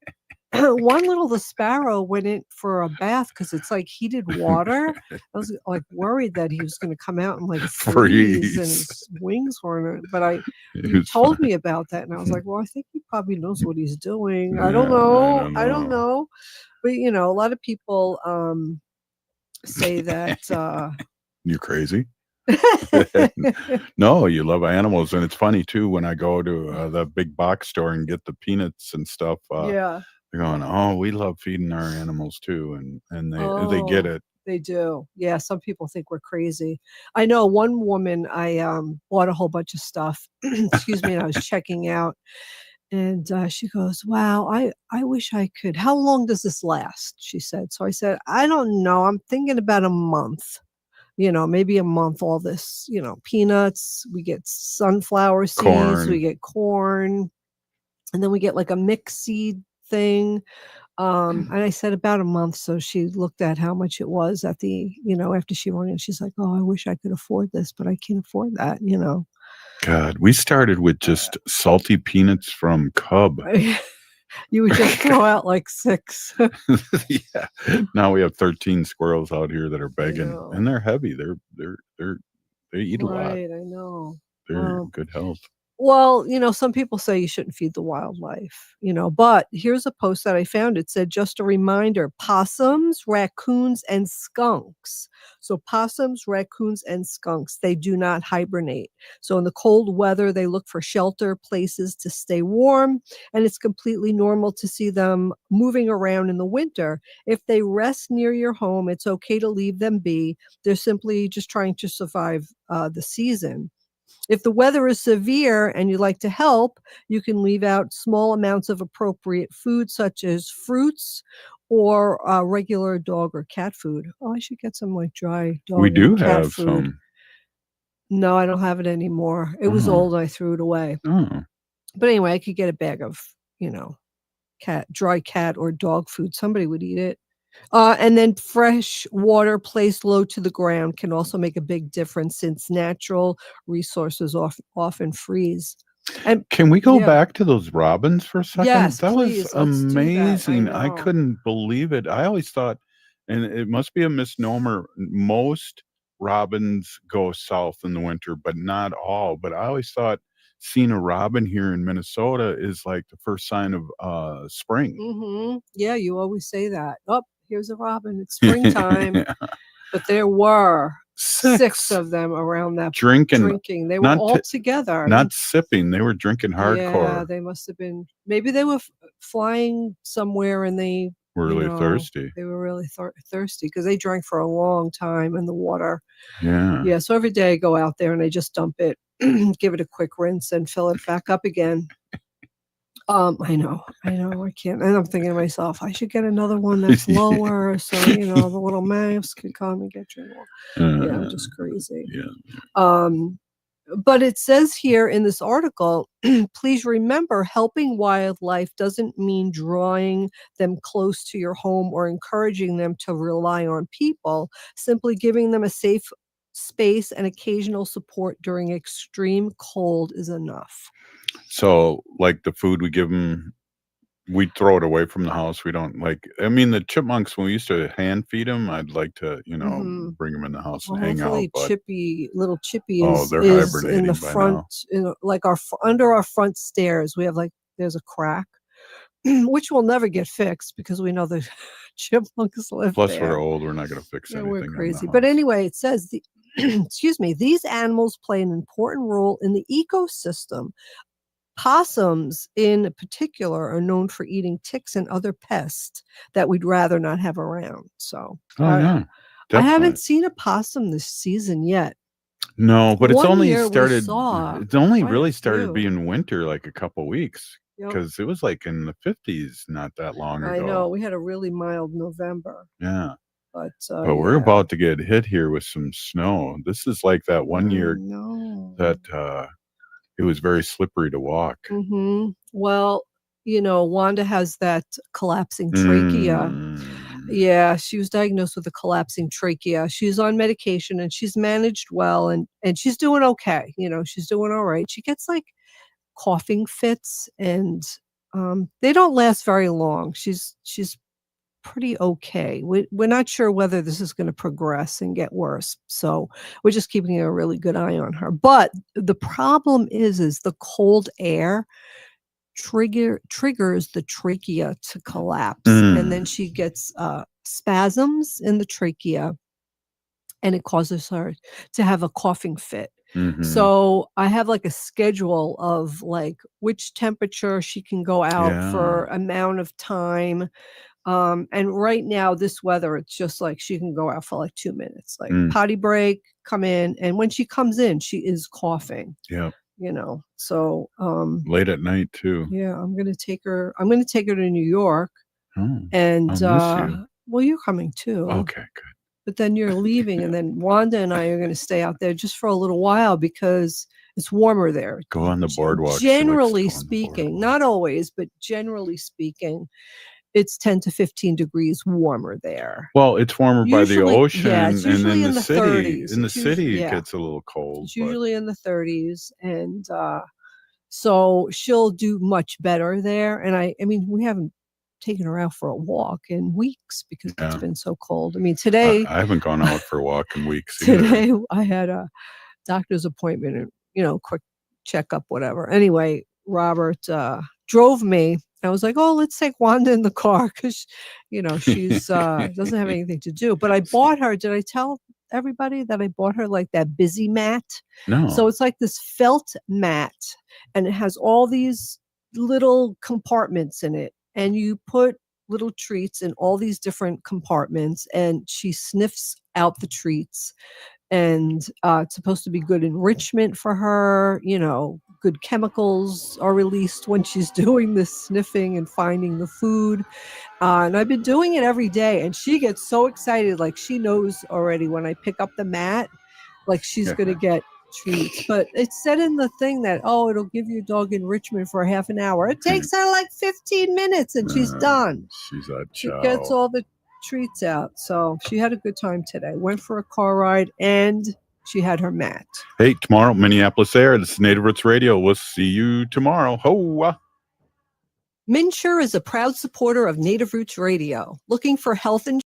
Speaker 7: The sparrow went in for a bath because it's like heated water. I was like worried that he was going to come out and like freeze and his wings weren't. But he told me about that, and I was like, well, I think he probably knows what he's doing. Yeah, I don't know. But a lot of people say that
Speaker 2: you're crazy. No, you love animals, and it's funny too when I go to the big box store and get the peanuts and stuff. They're going, "Oh, we love feeding our animals too," and they get it.
Speaker 7: They do. Yeah, some people think we're crazy. I know one woman. I bought a whole bunch of stuff. Excuse me, and I was checking out, and she goes, "Wow, I wish I could. How long does this last?" She said. So I said, "I don't know. I'm thinking about a month." Maybe a month, all this, peanuts, we get sunflower seeds, we get corn, and then we get like a mixed seed thing. And I said about a month. So she looked at how much it was at the, after she went in, she's like, oh, I wish I could afford this, but I can't afford that,
Speaker 2: God, we started with just salty peanuts from Cub.
Speaker 7: You would just throw out like 6.
Speaker 2: Yeah. Now we have 13 squirrels out here that are begging, and they're heavy. They eat a lot.
Speaker 7: Right, I know.
Speaker 2: They're in good health.
Speaker 7: Well, some people say you shouldn't feed the wildlife, but here's a post that I found. It said, just a reminder, possums, raccoons, and skunks. So possums, raccoons, and skunks, they do not hibernate. So in the cold weather, they look for shelter, places to stay warm, and it's completely normal to see them moving around in the winter. If they rest near your home, it's okay to leave them be. They're simply just trying to survive the season. If the weather is severe and you'd like to help, you can leave out small amounts of appropriate food, such as fruits or regular dog or cat food. Oh, I should get some like dry dog
Speaker 2: We do
Speaker 7: and cat
Speaker 2: have
Speaker 7: food.
Speaker 2: some.
Speaker 7: No, I don't have it anymore. It was old. I threw it away.
Speaker 2: Oh.
Speaker 7: But anyway, I could get a bag of, dry cat or dog food. Somebody would eat it. And then fresh water placed low to the ground can also make a big difference, since natural resources often freeze. And
Speaker 2: can we go back to those robins for a second?
Speaker 7: Yes,
Speaker 2: that
Speaker 7: please,
Speaker 2: was
Speaker 7: let's do that.
Speaker 2: amazing. I
Speaker 7: know.
Speaker 2: couldn't believe it. I always thought, and it must be a misnomer, most robins go south in the winter, but not all. But I always thought seeing a robin here in Minnesota is like the first sign of spring.
Speaker 7: Mm-hmm. Yeah, you always say that. Oh, here's a robin. It's springtime.
Speaker 2: Yeah.
Speaker 7: But there were 6 of them around that drinking. They were all together.
Speaker 2: Not sipping. They were drinking hardcore.
Speaker 7: Yeah, they must have been. Maybe they were flying somewhere and they
Speaker 2: were really thirsty.
Speaker 7: They were really thirsty because they drank for a long time in the water.
Speaker 2: Yeah.
Speaker 7: Yeah. So every day I go out there and I just dump it, give it a quick rinse, and fill it back up again. I know, I can't. And I'm thinking to myself, I should get another one that's lower, so the little mouse can come and get your water. Yeah, I'm just crazy.
Speaker 2: Yeah.
Speaker 7: But it says here in this article, please remember, helping wildlife doesn't mean drawing them close to your home or encouraging them to rely on people. Simply giving them a safe space and occasional support during extreme cold is enough.
Speaker 2: So, like the food we give them, we throw it away from the house. We don't the chipmunks, when we used to hand feed them, I'd like to, bring them in the house and hang out. But
Speaker 7: Little Chippy
Speaker 2: they're
Speaker 7: is
Speaker 2: hibernating
Speaker 7: in the
Speaker 2: by
Speaker 7: front, under our front stairs. We have there's a crack, which will never get fixed because we know the chipmunks live
Speaker 2: Plus,
Speaker 7: there.
Speaker 2: we're old. We're not going to fix anything.
Speaker 7: We're crazy. But anyway, it says, these animals play an important role in the ecosystem. Possums, in particular, are known for eating ticks and other pests that we'd rather not have around. So,
Speaker 2: yeah,
Speaker 7: I haven't seen a possum this season yet.
Speaker 2: No, but it's only
Speaker 7: started.
Speaker 2: It's only really started being winter like a couple weeks, because it was like in the 50s not that long ago.
Speaker 7: I know, we had a really mild November.
Speaker 2: Yeah.
Speaker 7: But
Speaker 2: we're about to get hit here with some snow. This is like that one year that it was very slippery to walk.
Speaker 7: Mm-hmm. Well, Wanda has that collapsing trachea. Yeah, she was diagnosed with a collapsing trachea. She's on medication and she's managed well, and she's doing okay. She's doing all right. She gets coughing fits, and they don't last very long. She's pretty okay. We're not sure whether this is going to progress and get worse, so we're just keeping a really good eye on her. But the problem is the cold air triggers the trachea to collapse, and then she gets spasms in the trachea, and it causes her to have a coughing fit.
Speaker 2: Mm-hmm.
Speaker 7: So I have a schedule of which temperature she can go out for amount of time. And right now, this weather, it's just she can go out for 2 minutes, potty break, come in. And when she comes in, she is coughing.
Speaker 2: Yeah.
Speaker 7: So
Speaker 2: late at night too.
Speaker 7: Yeah, I'm going to take her to New York.
Speaker 2: Oh,
Speaker 7: and
Speaker 2: I'll miss you.
Speaker 7: Well, you're coming too.
Speaker 2: Okay, good.
Speaker 7: But then you're leaving, and then Wanda and I are going to stay out there just for a little while because it's warmer there.
Speaker 2: Go on the boardwalk.
Speaker 7: Generally speaking, not always, but generally speaking, it's 10 to 15 degrees warmer there.
Speaker 2: Well, it's warmer by the
Speaker 7: Usually-
Speaker 2: ocean,
Speaker 7: yeah, it's
Speaker 2: and
Speaker 7: usually
Speaker 2: in
Speaker 7: in
Speaker 2: the
Speaker 7: the
Speaker 2: city,
Speaker 7: 30s.
Speaker 2: in the
Speaker 7: It's usually-
Speaker 2: city,
Speaker 7: yeah.
Speaker 2: it gets a little cold.
Speaker 7: It's
Speaker 2: but-
Speaker 7: usually in the 30s, and so she'll do much better there. And I mean, we haven't taken her out for a walk in weeks because it's been so cold. I mean, today
Speaker 2: I haven't gone out for a walk in weeks either.
Speaker 7: today I had a doctor's appointment and quick checkup, whatever. Anyway, Robert drove me. I was like, oh, let's take Wanda in the car because she's doesn't have anything to do. But I bought her. Did I tell everybody that I bought her like that busy mat?
Speaker 2: No.
Speaker 7: So it's like this felt mat, and it has all these little compartments in it, and you put little treats in all these different compartments, and she sniffs out the treats. And it's supposed to be good enrichment for her. Good chemicals are released when she's doing this sniffing and finding the food. And I've been doing it every day, and she gets so excited. Like, she knows already when I pick up the mat, like she's going to get treats. But it said in the thing that, it'll give your dog enrichment for half an hour. It takes her like 15 minutes and she's done.
Speaker 2: She's a
Speaker 7: She
Speaker 2: chow.
Speaker 7: gets all the treats out. So she had a good time today. Went for a car ride and she had her mat.
Speaker 2: Hey, tomorrow, Minneapolis Air. This is Native Roots Radio. We'll see you tomorrow. Ho!
Speaker 7: MIWR is a proud supporter of Native Roots Radio. Looking for health insurance?